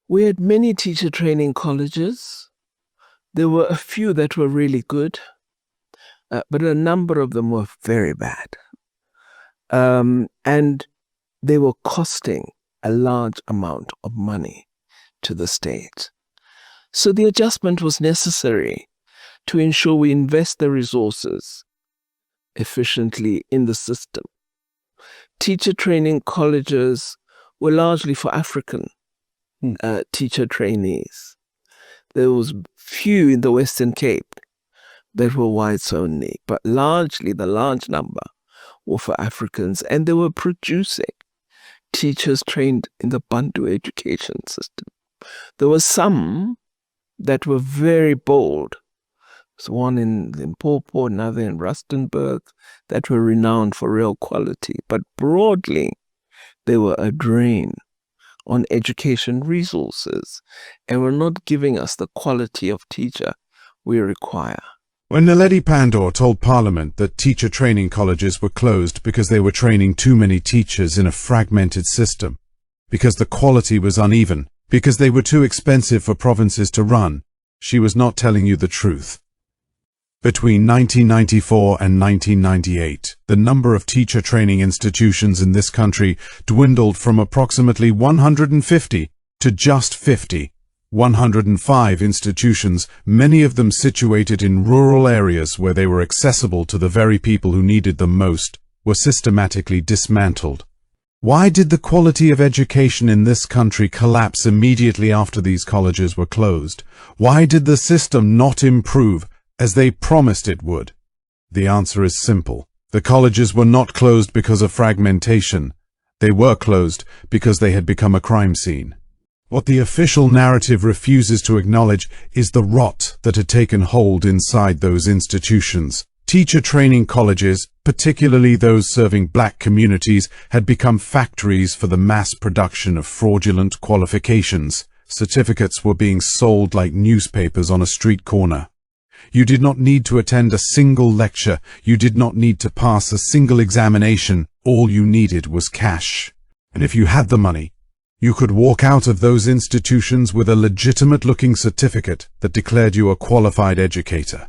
We had many teacher training colleges. There were a few that were really good, but a number of them were very bad. And they were costing a large amount of money to the state. So the adjustment was necessary to ensure we invest the resources efficiently in the system. Teacher training colleges were largely for African teacher trainees. There was few in the Western Cape that were whites only, but largely the large number were for Africans, and they were producing teachers trained in the Bantu education system. There were some that were very bold. So one in Limpopo, another in Rustenburg, that were renowned for real quality. But broadly, they were a drain on education resources and were not giving us the quality of teacher we require. When Naledi Pandor told Parliament that teacher training colleges were closed because they were training too many teachers in a fragmented system, because the quality was uneven, because they were too expensive for provinces to run, she was not telling you the truth. Between 1994 and 1998, the number of teacher training institutions in this country dwindled from approximately 150 to just 50. 105 institutions, many of them situated in rural areas where they were accessible to the very people who needed them most, were systematically dismantled. Why did the quality of education in this country collapse immediately after these colleges were closed? Why did the system not improve as they promised it would? The answer is simple. The colleges were not closed because of fragmentation. They were closed because they had become a crime scene. What the official narrative refuses to acknowledge is the rot that had taken hold inside those institutions. Teacher training colleges, particularly those serving black communities, had become factories for the mass production of fraudulent qualifications. Certificates were being sold like newspapers on a street corner. You did not need to attend a single lecture. You did not need to pass a single examination. All you needed was cash. And if you had the money, you could walk out of those institutions with a legitimate-looking certificate that declared you a qualified educator.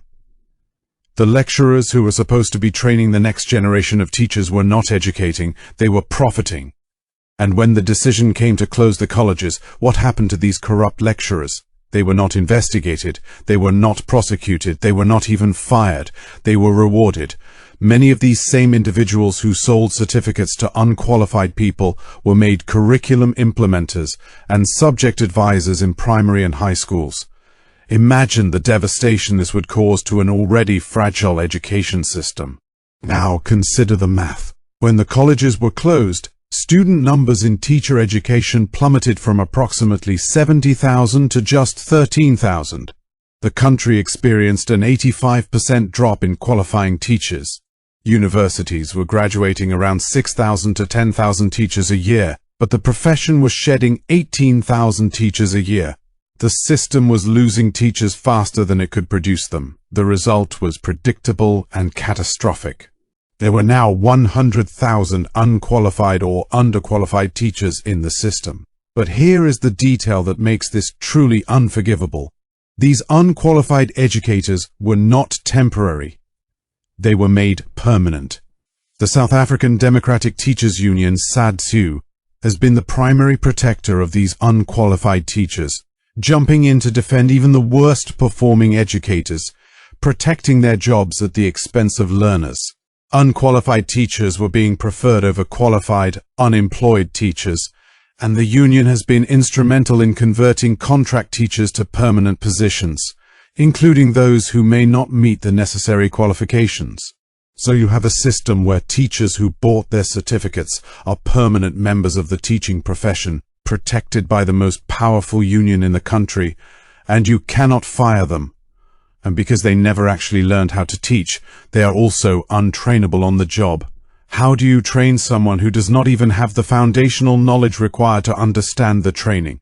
The lecturers who were supposed to be training the next generation of teachers were not educating, they were profiting. And when the decision came to close the colleges, what happened to these corrupt lecturers? They were not investigated, they were not prosecuted, they were not even fired, they were rewarded. Many of these same individuals who sold certificates to unqualified people were made curriculum implementers and subject advisors in primary and high schools. Imagine the devastation this would cause to an already fragile education system. Now consider the math. When the colleges were closed, student numbers in teacher education plummeted from approximately 70,000 to just 13,000. The country experienced an 85% drop in qualifying teachers. Universities were graduating around 6,000 to 10,000 teachers a year, but the profession was shedding 18,000 teachers a year. The system was losing teachers faster than it could produce them. The result was predictable and catastrophic. There were now 100,000 unqualified or underqualified teachers in the system. But here is the detail that makes this truly unforgivable. These unqualified educators were not temporary. They were made permanent. The South African Democratic Teachers Union, SADTU, has been the primary protector of these unqualified teachers, jumping in to defend even the worst performing educators, protecting their jobs at the expense of learners. Unqualified teachers were being preferred over qualified, unemployed teachers, and the union has been instrumental in converting contract teachers to permanent positions, including those who may not meet the necessary qualifications. So you have a system where teachers who bought their certificates are permanent members of the teaching profession, protected by the most powerful union in the country, and you cannot fire them. And because they never actually learned how to teach, they are also untrainable on the job. How do you train someone who does not even have the foundational knowledge required to understand the training?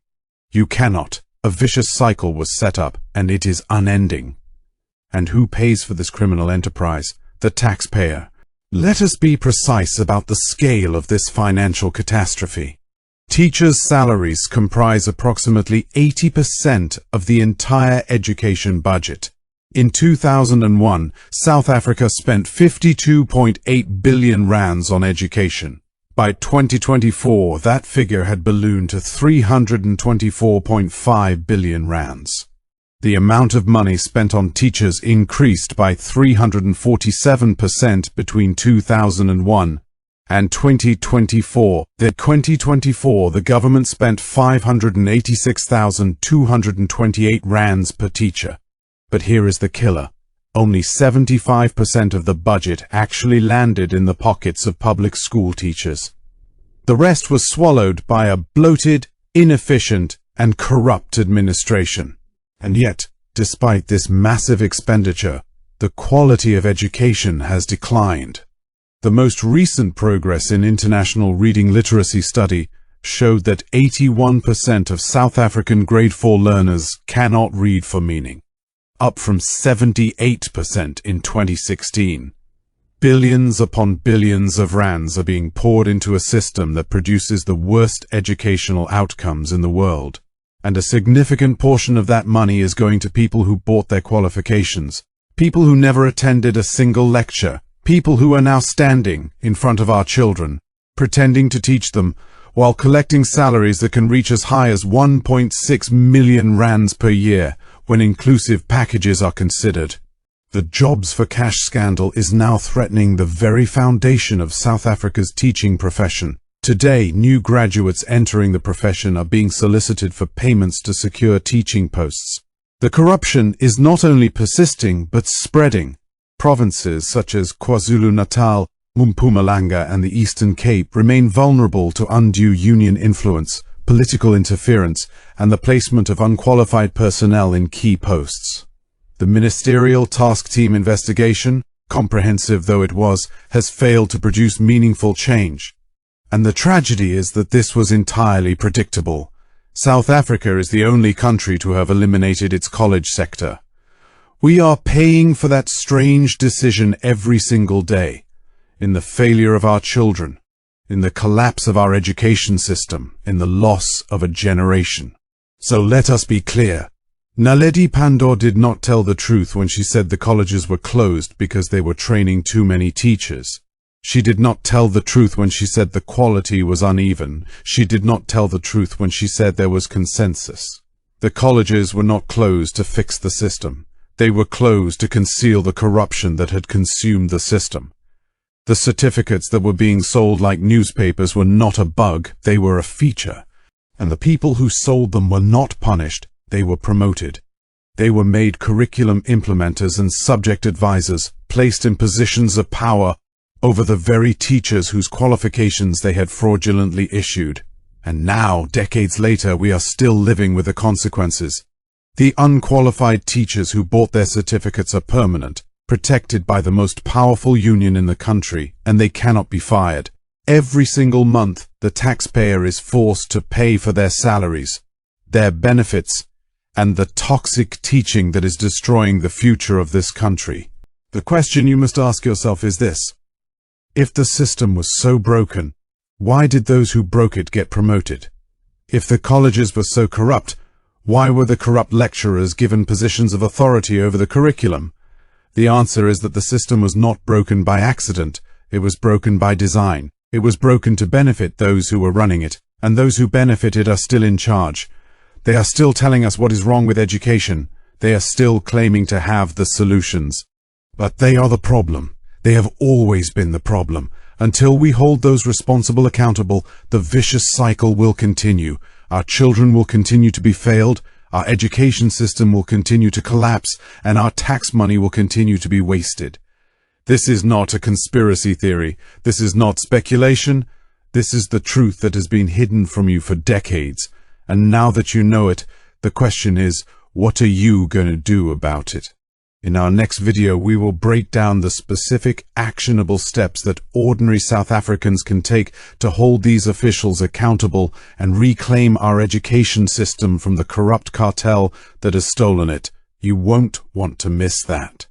You cannot. A vicious cycle was set up, and it is unending. And who pays for this criminal enterprise? The taxpayer. Let us be precise about the scale of this financial catastrophe. Teachers' salaries comprise approximately 80% of the entire education budget. In 2001, South Africa spent 52.8 billion rands on education. By 2024, that figure had ballooned to 324.5 billion rands. The amount of money spent on teachers increased by 347% between 2001 and 2024. In 2024, the government spent 586,228 rands per teacher. But here is the killer. Only 75% of the budget actually landed in the pockets of public school teachers. The rest was swallowed by a bloated, inefficient, and corrupt administration. And yet, despite this massive expenditure, the quality of education has declined. The most recent progress in international reading literacy study showed that 81% of South African grade 4 learners cannot read for meaning, up from 78% in 2016. Billions upon billions of rands are being poured into a system that produces the worst educational outcomes in the world. And a significant portion of that money is going to people who bought their qualifications, people who never attended a single lecture, people who are now standing in front of our children, pretending to teach them, while collecting salaries that can reach as high as 1.6 million rands per year when inclusive packages are considered. The jobs for cash scandal is now threatening the very foundation of South Africa's teaching profession. Today, new graduates entering the profession are being solicited for payments to secure teaching posts. The corruption is not only persisting but spreading. Provinces such as KwaZulu-Natal, Mpumalanga, and the Eastern Cape remain vulnerable to undue union influence, political interference, and the placement of unqualified personnel in key posts. The Ministerial Task Team investigation, comprehensive though it was, has failed to produce meaningful change. And the tragedy is that this was entirely predictable. South Africa is the only country to have eliminated its college sector. We are paying for that strange decision every single day, in the failure of our children, in the collapse of our education system, in the loss of a generation. So let us be clear. Naledi Pandor did not tell the truth when she said the colleges were closed because they were training too many teachers. She did not tell the truth when she said the quality was uneven. She did not tell the truth when she said there was consensus. The colleges were not closed to fix the system. They were closed to conceal the corruption that had consumed the system. The certificates that were being sold like newspapers were not a bug, they were a feature. And the people who sold them were not punished, they were promoted. They were made curriculum implementers and subject advisors, placed in positions of power over the very teachers whose qualifications they had fraudulently issued. And now, decades later, we are still living with the consequences. The unqualified teachers who bought their certificates are permanent, protected by the most powerful union in the country, and they cannot be fired. Every single month, the taxpayer is forced to pay for their salaries, their benefits, and the toxic teaching that is destroying the future of this country. The question you must ask yourself is this: if the system was so broken, why did those who broke it get promoted? If the colleges were so corrupt, why were the corrupt lecturers given positions of authority over the curriculum? The answer is that the system was not broken by accident, it was broken by design. It was broken to benefit those who were running it, and those who benefited are still in charge. They are still telling us what is wrong with education. They are still claiming to have the solutions. But they are the problem. They have always been the problem. Until we hold those responsible accountable, the vicious cycle will continue. Our children will continue to be failed, our education system will continue to collapse, and our tax money will continue to be wasted. This is not a conspiracy theory. This is not speculation. This is the truth that has been hidden from you for decades. And now that you know it, the question is, what are you going to do about it? In our next video, we will break down the specific actionable steps that ordinary South Africans can take to hold these officials accountable and reclaim our education system from the corrupt cartel that has stolen it. You won't want to miss that.